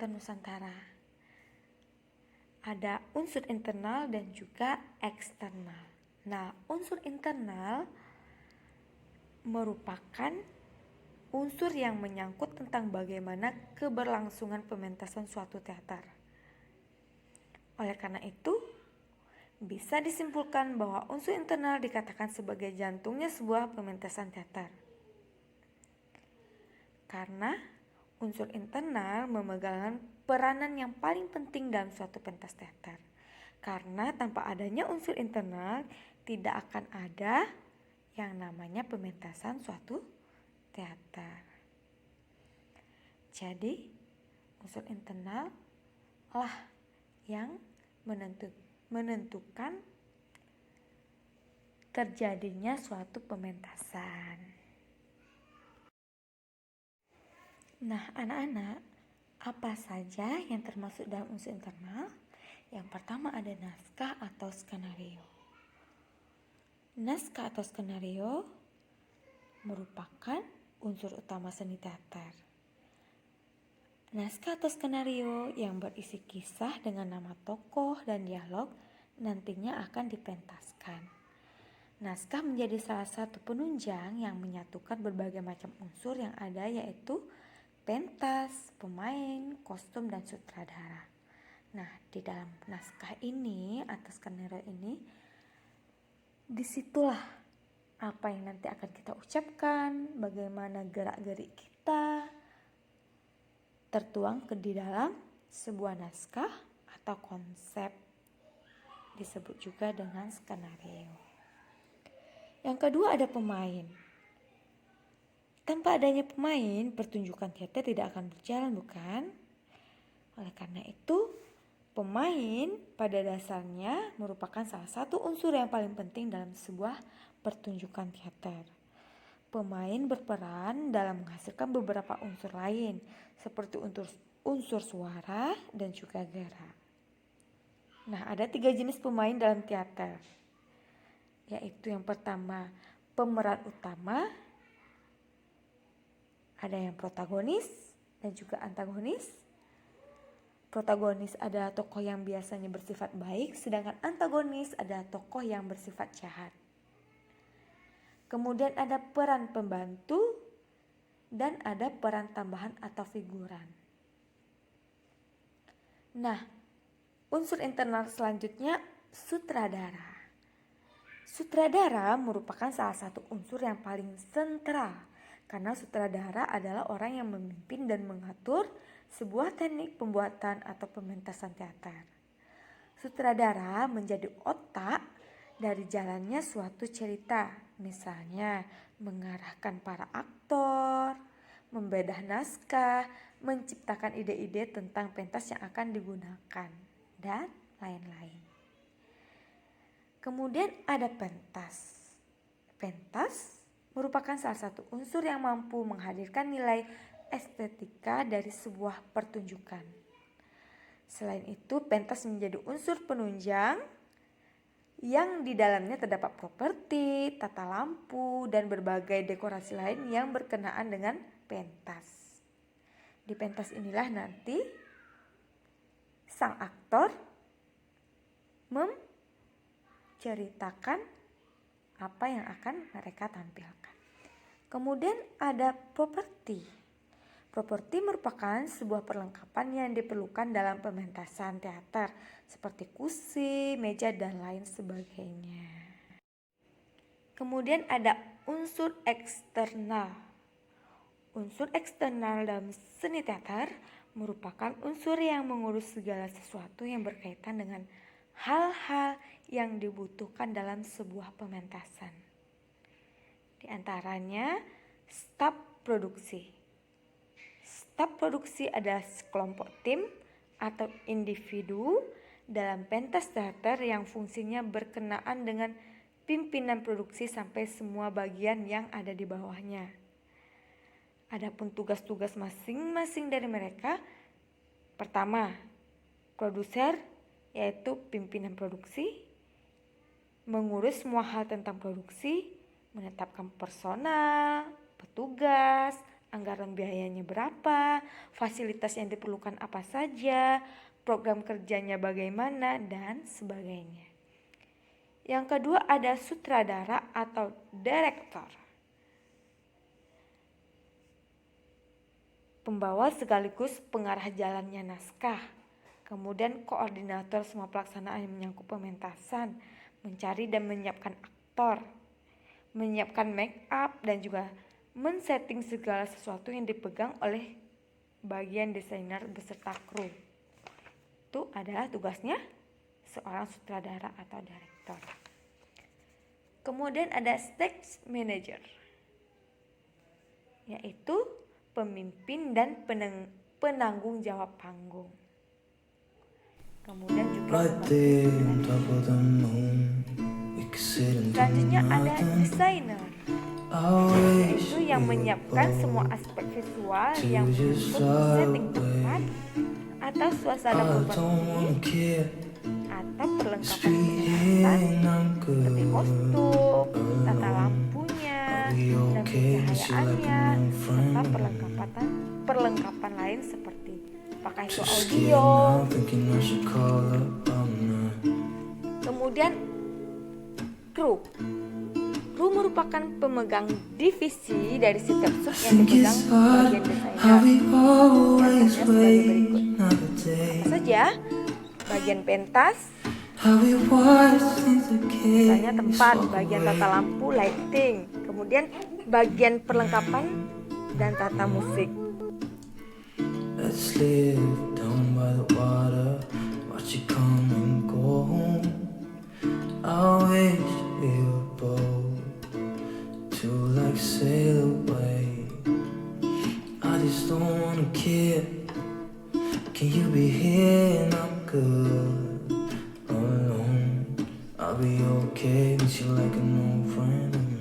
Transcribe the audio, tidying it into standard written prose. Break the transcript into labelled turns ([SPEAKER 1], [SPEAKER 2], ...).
[SPEAKER 1] Teater Nusantara. Ada unsur internal dan juga eksternal. Nah, unsur internal merupakan unsur yang menyangkut tentang bagaimana keberlangsungan pementasan suatu teater. Oleh karena itu, bisa disimpulkan bahwa unsur internal dikatakan sebagai jantungnya sebuah pementasan teater. Karena unsur internal memegang peranan yang paling penting dalam suatu pentas teater. Karena tanpa adanya unsur internal, tidak akan ada yang namanya pementasan suatu teater. Jadi, unsur internal lah yang menentukan terjadinya suatu pementasan. Nah, anak-anak, apa saja yang termasuk dalam unsur internal? Yang pertama ada naskah atau skenario. Naskah atau skenario merupakan unsur utama seni teater. Naskah atau skenario yang berisi kisah dengan nama tokoh dan dialog nantinya akan dipentaskan. Naskah menjadi salah satu penunjang yang menyatukan berbagai macam unsur yang ada, yaitu pentas, pemain, kostum, dan sutradara. Nah, di dalam naskah ini atau skenario ini, disitulah apa yang nanti akan kita ucapkan, bagaimana gerak-gerik kita, tertuang di dalam sebuah naskah atau konsep, disebut juga dengan skenario. Yang kedua ada pemain. Tanpa adanya pemain, pertunjukan teater tidak akan berjalan, bukan? Oleh karena itu, pemain pada dasarnya merupakan salah satu unsur yang paling penting dalam sebuah pertunjukan teater. Pemain berperan dalam menghasilkan beberapa unsur lain, seperti unsur suara dan juga gerak. Nah, ada 3 jenis pemain dalam teater, yaitu yang pertama pemeran utama, ada yang protagonis dan juga antagonis. Protagonis adalah tokoh yang biasanya bersifat baik, sedangkan antagonis adalah tokoh yang bersifat jahat. Kemudian ada peran pembantu dan ada peran tambahan atau figuran. Nah, unsur internal selanjutnya sutradara. Sutradara merupakan salah satu unsur yang paling sentral, karena sutradara adalah orang yang memimpin dan mengatur sebuah teknik pembuatan atau pementasan teater. Sutradara menjadi otak dari jalannya suatu cerita, misalnya mengarahkan para aktor, membedah naskah, menciptakan ide-ide tentang pentas yang akan digunakan, dan lain-lain. Kemudian ada pentas. Pentas merupakan salah satu unsur yang mampu menghadirkan nilai estetika dari sebuah pertunjukan. Selain itu, pentas menjadi unsur penunjang yang di dalamnya terdapat properti, tata lampu, dan berbagai dekorasi lain yang berkenaan dengan pentas. Di pentas inilah nanti sang aktor menceritakan apa yang akan mereka tampilkan. Kemudian ada properti. Properti merupakan sebuah perlengkapan yang diperlukan dalam pementasan teater, seperti kursi, meja, dan lain sebagainya. Kemudian ada unsur eksternal. Unsur eksternal dalam seni teater merupakan unsur yang mengurus segala sesuatu yang berkaitan dengan hal-hal yang dibutuhkan dalam sebuah pementasan. Di antaranya staf produksi. Staf produksi adalah sekelompok tim atau individu dalam pentas teater yang fungsinya berkenaan dengan pimpinan produksi sampai semua bagian yang ada di bawahnya. Adapun tugas-tugas masing-masing dari mereka, pertama, produser, yaitu pimpinan produksi, mengurus semua hal tentang produksi, menetapkan personal, petugas, anggaran biayanya berapa, fasilitas yang diperlukan apa saja, program kerjanya bagaimana, dan sebagainya. Yang kedua ada sutradara atau direktor. Pembawa sekaligus pengarah jalannya naskah. Kemudian koordinator semua pelaksanaan yang menyangkut pementasan, mencari dan menyiapkan aktor, menyiapkan make up, dan juga men-setting segala sesuatu yang dipegang oleh bagian desainer beserta kru. Itu adalah tugasnya seorang sutradara atau direktor. Kemudian ada stage manager, yaitu pemimpin dan penanggung jawab panggung. Kemudian juga selanjutnya ada desainer, yaitu yang menyiapkan semua aspek visual yang menyangkut setting tempat atau suasana properti atau perlengkapan kesehatan seperti kostum, tata lampunya, dan pencahayaannya, serta perlengkapan lain seperti apakah itu audio. Kemudian kru merupakan pemegang divisi dari setiap sub yang dipegang bagian desainer. Biasanya sebagai berikut. Apa saja? Bagian pentas, misalnya tempat, bagian tata lampu, lighting, kemudian bagian perlengkapan dan tata musik.
[SPEAKER 2] Let's live down by the water, watch it come and go home. I wish we were both to like sail away. I just don't wanna care. Can you be here and I'm good alone? I'll be okay with you like an old friend.